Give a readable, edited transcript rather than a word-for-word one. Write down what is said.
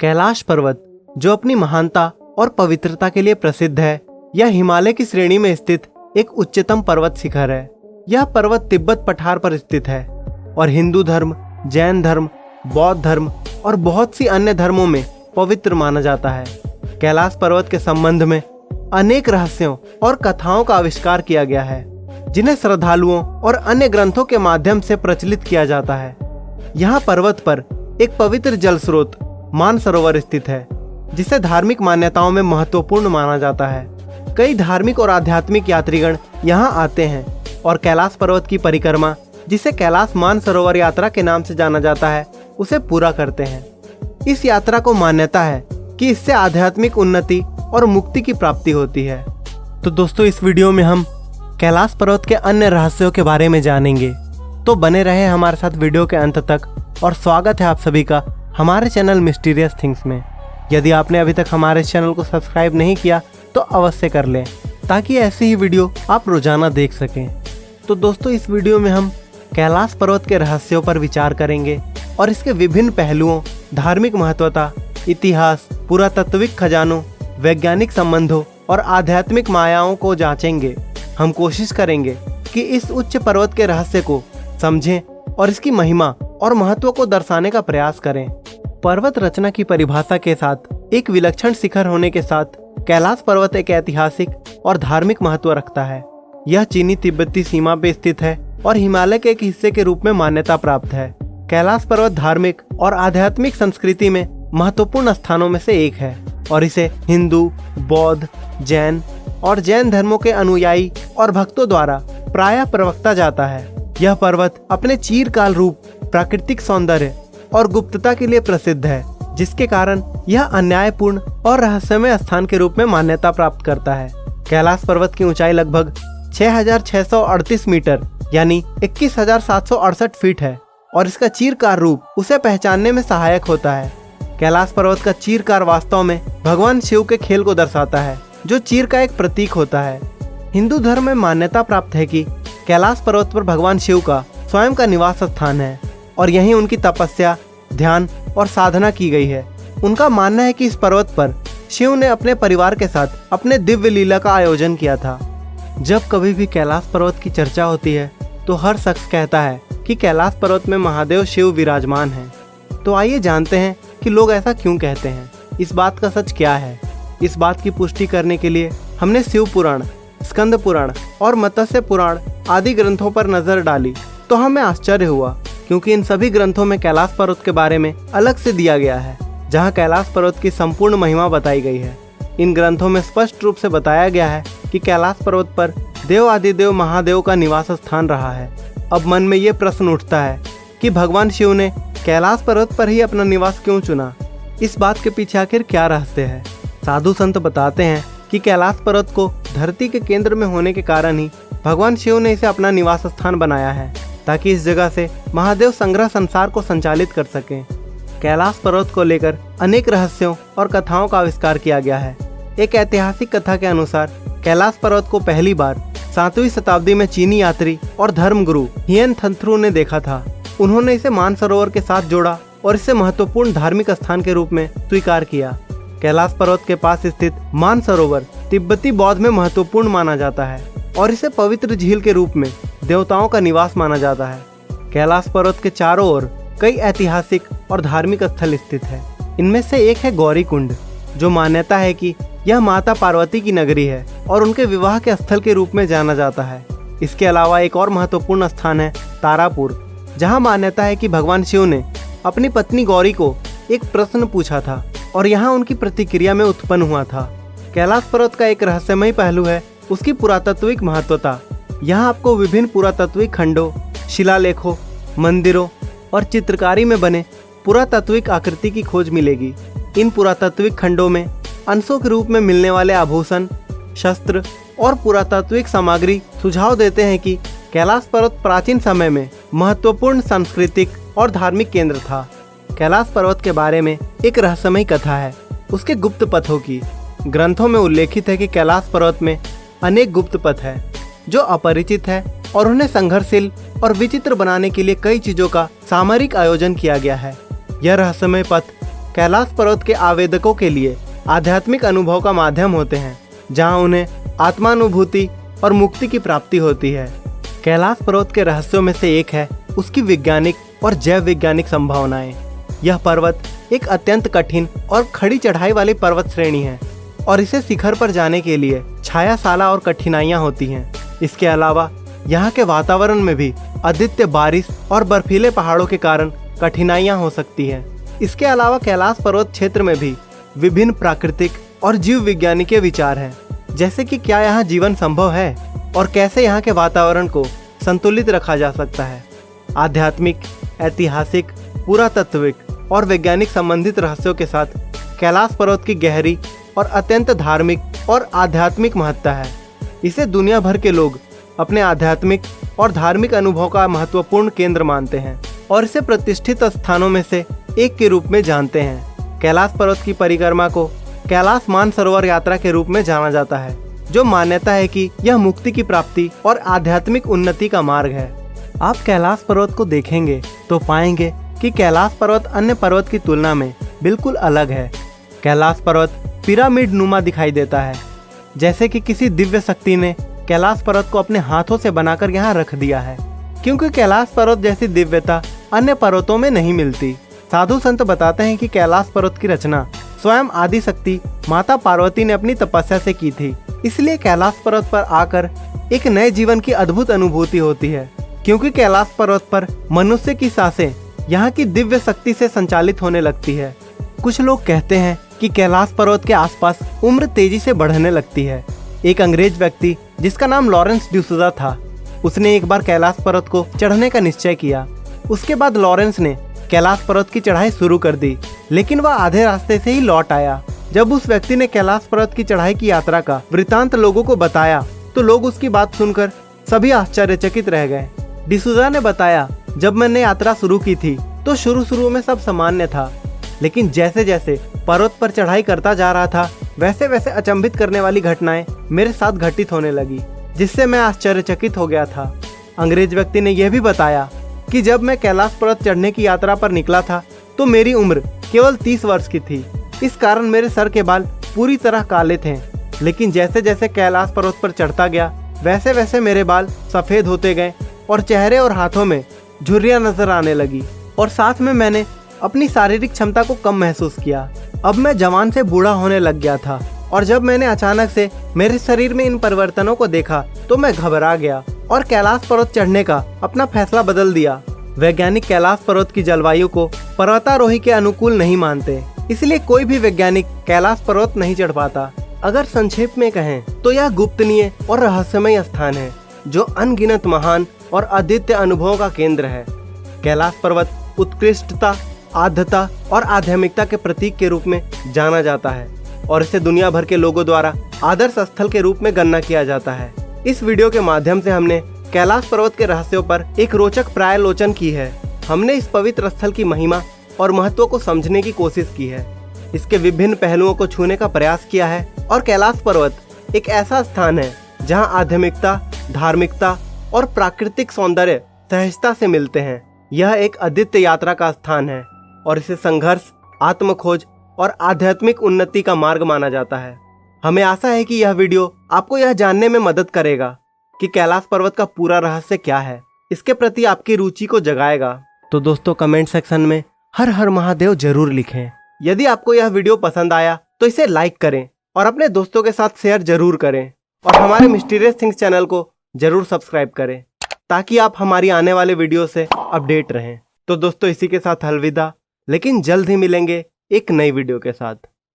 कैलाश पर्वत, जो अपनी महानता और पवित्रता के लिए प्रसिद्ध है, यह हिमालय की श्रेणी में स्थित एक उच्चतम पर्वत शिखर है। यह पर्वत तिब्बत पठार पर स्थित है और हिंदू धर्म, जैन धर्म, बौद्ध धर्म और बहुत सी अन्य धर्मों में पवित्र माना जाता है। कैलाश पर्वत के संबंध में अनेक रहस्यों और कथाओं का आविष्कार किया गया है, जिन्हें श्रद्धालुओं और अन्य ग्रंथों के माध्यम से प्रचलित किया जाता है। यहाँ पर्वत पर एक पवित्र जल स्रोत मानसरोवर स्थित है, जिसे धार्मिक मान्यताओं में महत्वपूर्ण माना जाता है। कई धार्मिक और आध्यात्मिक यात्रीगण यहाँ आते हैं और कैलाश पर्वत की परिक्रमा, जिसे कैलाश मानसरोवर यात्रा के नाम से जाना जाता है, उसे पूरा करते हैं। इस यात्रा को मान्यता है कि इससे आध्यात्मिक उन्नति और मुक्ति की प्राप्ति होती है। तो दोस्तों, इस वीडियो में हम कैलाश पर्वत के अन्य रहस्यों के बारे में जानेंगे, तो बने रहे हमारे साथ वीडियो के अंत तक। और स्वागत है आप सभी का हमारे चैनल मिस्टीरियस थिंग्स में। यदि आपने अभी तक हमारे चैनल को सब्सक्राइब नहीं किया तो अवश्य कर लें, ताकि ऐसी ही वीडियो आप रोजाना देख सकें। तो दोस्तों, इस वीडियो में हम कैलाश पर्वत के रहस्यों पर विचार करेंगे और इसके विभिन्न पहलुओं, धार्मिक महत्वता, इतिहास, पुरातात्विक खजानों, वैज्ञानिक संबंधों और आध्यात्मिक मायाओं को जांचेंगे। हम कोशिश करेंगे कि इस उच्च पर्वत के रहस्य को समझें और इसकी महिमा और महत्व को दर्शाने का प्रयास करें। पर्वत रचना की परिभाषा के साथ एक विलक्षण शिखर होने के साथ कैलाश पर्वत एक ऐतिहासिक और धार्मिक महत्व रखता है। यह चीनी तिब्बती सीमा पे स्थित है और हिमालय के एक हिस्से के रूप में मान्यता प्राप्त है। कैलाश पर्वत धार्मिक और आध्यात्मिक संस्कृति में महत्वपूर्ण स्थानों में से एक है और इसे हिंदू, बौद्ध, जैन और जैन धर्मों के अनुयायी और भक्तों द्वारा प्रायः प्रवक्ता जाता है। यह पर्वत अपने चीरकाल रूप, प्राकृतिक सौंदर्य और गुप्तता के लिए प्रसिद्ध है, जिसके कारण यह अन्यायपूर्ण और रहस्यमय स्थान के रूप में मान्यता प्राप्त करता है। कैलाश पर्वत की ऊंचाई लगभग 6,638 मीटर यानी 21,768 फीट है और इसका चीरकार रूप उसे पहचानने में सहायक होता है। कैलाश पर्वत का चीरकार वास्तव में भगवान शिव के खेल को दर्शाता है, जो चीर का एक प्रतीक होता है। हिंदू धर्म में मान्यता प्राप्त है कि कैलाश पर्वत पर भगवान शिव का स्वयं का निवास स्थान है और यहीं उनकी तपस्या, ध्यान और साधना की गई है। उनका मानना है कि इस पर्वत पर शिव ने अपने परिवार के साथ अपने दिव्य लीला का आयोजन किया था। जब कभी भी कैलाश पर्वत की चर्चा होती है तो हर शख्स कहता है कि कैलाश पर्वत में महादेव शिव विराजमान हैं। तो आइए जानते हैं कि लोग ऐसा क्यों कहते हैं, इस बात का सच क्या है। इस बात की पुष्टि करने के लिए हमने शिव पुराण, स्कंद पुराण और मत्स्य पुराण आदि ग्रंथों पर नजर डाली तो हमें आश्चर्य हुआ, क्योंकि इन सभी ग्रंथों में कैलाश पर्वत के बारे में अलग से दिया गया है, जहां कैलाश पर्वत की संपूर्ण महिमा बताई गई है। इन ग्रंथों में स्पष्ट रूप से बताया गया है कि कैलाश पर्वत पर देव आदिदेव महादेव का निवास स्थान रहा है। अब मन में ये प्रश्न उठता है कि भगवान शिव ने कैलाश पर्वत पर ही अपना निवास क्यों चुना। इस बात के पीछे आखिर क्या रहस्य है। साधु संत बताते हैं कि कैलाश पर्वत को धरती के केंद्र में होने के कारण ही भगवान शिव ने इसे अपना निवास स्थान बनाया है, ताकि इस जगह से महादेव संग्रह संसार को संचालित कर सकें। कैलाश पर्वत को लेकर अनेक रहस्यों और कथाओं का आविष्कार किया गया है। एक ऐतिहासिक कथा के अनुसार कैलाश पर्वत को पहली बार 7वीं शताब्दी में चीनी यात्री और धर्मगुरु हियन थंथरू ने देखा था। उन्होंने इसे मानसरोवर के साथ जोड़ा और इसे महत्वपूर्ण धार्मिक स्थान के रूप में स्वीकार किया। कैलाश पर्वत के पास स्थित मानसरोवर तिब्बती बौद्ध में महत्वपूर्ण माना जाता है और इसे पवित्र झील के रूप में देवताओं का निवास माना जाता है। कैलाश पर्वत के चारों ओर कई ऐतिहासिक और धार्मिक स्थल स्थित है। इनमें से एक है गौरी कुंड, जो मान्यता है कि यह माता पार्वती की नगरी है और उनके विवाह के स्थल के रूप में जाना जाता है। इसके अलावा एक और महत्वपूर्ण स्थान है तारापुर, जहाँ मान्यता है कि भगवान शिव ने अपनी पत्नी गौरी को एक प्रश्न पूछा था और यहाँ उनकी प्रतिक्रिया में उत्पन्न हुआ था। कैलाश पर्वत का एक रहस्यमय पहलू है उसकी पुरातात्विक महत्वता। यहाँ आपको विभिन्न पुरातात्विक खंडों, शिलालेखों, मंदिरों और चित्रकारी में बने पुरातात्विक आकृति की खोज मिलेगी। इन पुरातात्विक खंडों में अंशों के रूप में मिलने वाले आभूषण, शस्त्र और पुरातात्विक सामग्री सुझाव देते हैं कि कैलाश पर्वत प्राचीन समय में महत्वपूर्ण सांस्कृतिक और धार्मिक केंद्र था। कैलाश पर्वत के बारे में एक रहस्यमय कथा है उसके गुप्त पथों की। ग्रंथों में उल्लेखित है कि कैलाश पर्वत में अनेक गुप्त पथ है जो अपरिचित है और उन्हें संघर्षशील और विचित्र बनाने के लिए कई चीजों का सामरिक आयोजन किया गया है। यह रहस्यमय पथ कैलाश पर्वत के आवेदकों के लिए आध्यात्मिक अनुभव का माध्यम होते हैं, जहां उन्हें आत्मानुभूति और मुक्ति की प्राप्ति होती है। कैलाश पर्वत के रहस्यों में से एक है उसकी वैज्ञानिक और जैव वैज्ञानिक संभावनाएं। यह पर्वत एक अत्यंत कठिन और खड़ी चढ़ाई वाली पर्वत श्रेणी है और इसे शिखर पर जाने के लिए छायाशाला और कठिनाइयां होती हैं। इसके अलावा यहाँ के वातावरण में भी अद्वितीय बारिश और बर्फीले पहाड़ों के कारण कठिनाइयां हो सकती है। इसके अलावा कैलाश पर्वत क्षेत्र में भी विभिन्न प्राकृतिक और जीव वैज्ञानिक विचार हैं, जैसे कि क्या यहाँ जीवन संभव है और कैसे यहाँ के वातावरण को संतुलित रखा जा सकता है। आध्यात्मिक, ऐतिहासिक, पुरातत्विक और वैज्ञानिक संबंधित रहस्यों के साथ कैलाश पर्वत की गहरी और अत्यंत धार्मिक और आध्यात्मिक महत्ता है। इसे दुनिया भर के लोग अपने आध्यात्मिक और धार्मिक अनुभव का महत्वपूर्ण केंद्र मानते हैं और इसे प्रतिष्ठित स्थानों में से एक के रूप में जानते हैं। कैलाश पर्वत की परिक्रमा को कैलाश मानसरोवर यात्रा के रूप में जाना जाता है, जो मान्यता है कि यह मुक्ति की प्राप्ति और आध्यात्मिक उन्नति का मार्ग है। आप कैलाश पर्वत को देखेंगे तो पाएंगे कि कैलाश पर्वत अन्य पर्वत की तुलना में बिल्कुल अलग है। कैलाश पर्वत पिरामिड नुमा दिखाई देता है, जैसे कि किसी दिव्य शक्ति ने कैलाश पर्वत को अपने हाथों से बनाकर यहाँ रख दिया है, क्योंकि कैलाश पर्वत जैसी दिव्यता अन्य पर्वतों में नहीं मिलती। साधु संत बताते हैं कि कैलाश पर्वत की रचना स्वयं आदि शक्ति माता पार्वती ने अपनी तपस्या से की थी, इसलिए कैलाश पर्वत पर आकर एक नए जीवन की अद्भुत अनुभूति होती है। क्योंकि कैलाश पर्वत पर मनुष्य की सांसें यहाँ की दिव्य शक्ति से संचालित होने लगती है। कुछ लोग कहते हैं कि कैलाश पर्वत के आसपास उम्र तेजी से बढ़ने लगती है। एक अंग्रेज व्यक्ति जिसका नाम लॉरेंस डिसूजा था, उसने एक बार कैलाश पर्वत को चढ़ने का निश्चय किया। उसके बाद लॉरेंस ने कैलाश पर्वत की चढ़ाई शुरू कर दी, लेकिन वह आधे रास्ते से ही लौट आया। जब उस व्यक्ति ने कैलाश पर्वत की चढ़ाई की यात्रा का वृतांत लोगों को बताया तो लोग उसकी बात सुनकर सभी आश्चर्यचकित रह गए। डिसूजा ने बताया, जब मैंने यात्रा शुरू की थी तो शुरू में सब सामान्य था, लेकिन जैसे जैसे पर्वत पर चढ़ाई करता जा रहा था वैसे वैसे अचंभित करने वाली घटनाएं मेरे साथ घटित होने लगी, जिससे मैं आश्चर्यचकित हो गया था। अंग्रेज व्यक्ति ने यह भी बताया कि जब मैं कैलाश पर्वत चढ़ने की यात्रा पर निकला था तो मेरी उम्र केवल 30 वर्ष की थी। इस कारण मेरे सर के बाल पूरी तरह काले थे, लेकिन जैसे जैसे कैलाश पर्वत पर चढ़ता गया वैसे वैसे मेरे बाल सफेद होते गए और चेहरे और हाथों में झुर्रियां नजर आने लगी, और साथ में मैंने अपनी शारीरिक क्षमता को कम महसूस किया। अब मैं जवान से बूढ़ा होने लग गया था, और जब मैंने अचानक से मेरे शरीर में इन परिवर्तनों को देखा तो मैं घबरा गया और कैलाश पर्वत चढ़ने का अपना फैसला बदल दिया। वैज्ञानिक कैलाश पर्वत की जलवायु को पर्वतारोही के अनुकूल नहीं मानते, इसलिए कोई भी वैज्ञानिक कैलाश पर्वत नहीं चढ़ पाता। अगर संक्षेप में कहें तो यह गुप्तनीय और रहस्यमय स्थान है, जो अनगिनत महान और अद्वितीय अनुभवों का केंद्र है। कैलाश पर्वत उत्कृष्टता, आध्यात्मिकता और आध्यात्मिकता के प्रतीक के रूप में जाना जाता है और इसे दुनिया भर के लोगों द्वारा आदर्श स्थल के रूप में गणना किया जाता है। इस वीडियो के माध्यम से हमने कैलाश पर्वत के रहस्यों पर एक रोचक पर्यालोचन की है। हमने इस पवित्र स्थल की महिमा और महत्व को समझने की कोशिश की है, इसके विभिन्न पहलुओं को छूने का प्रयास किया है, और कैलाश पर्वत एक ऐसा स्थान है जहां आध्यात्मिकता, धार्मिकता और प्राकृतिक सौंदर्य सहजता से मिलते हैं। यह एक अद्वितीय यात्रा का स्थान है और इसे संघर्ष, आत्मखोज और आध्यात्मिक उन्नति का मार्ग माना जाता है। हमें आशा है कि यह वीडियो आपको यह जानने में मदद करेगा कि कैलाश पर्वत का पूरा रहस्य क्या है, इसके प्रति आपकी रुचि को जगाएगा। तो दोस्तों, कमेंट सेक्शन में हर हर महादेव जरूर लिखें। यदि आपको यह वीडियो पसंद आया तो इसे लाइक करें और अपने दोस्तों के साथ शेयर जरूर करें, और हमारे मिस्टीरियस थिंग्स चैनल को जरूर सब्सक्राइब करें ताकि आप हमारी आने वाले वीडियो से अपडेट रहें। तो दोस्तों, इसी के साथ अलविदा, लेकिन जल्द ही मिलेंगे एक नई वीडियो के साथ।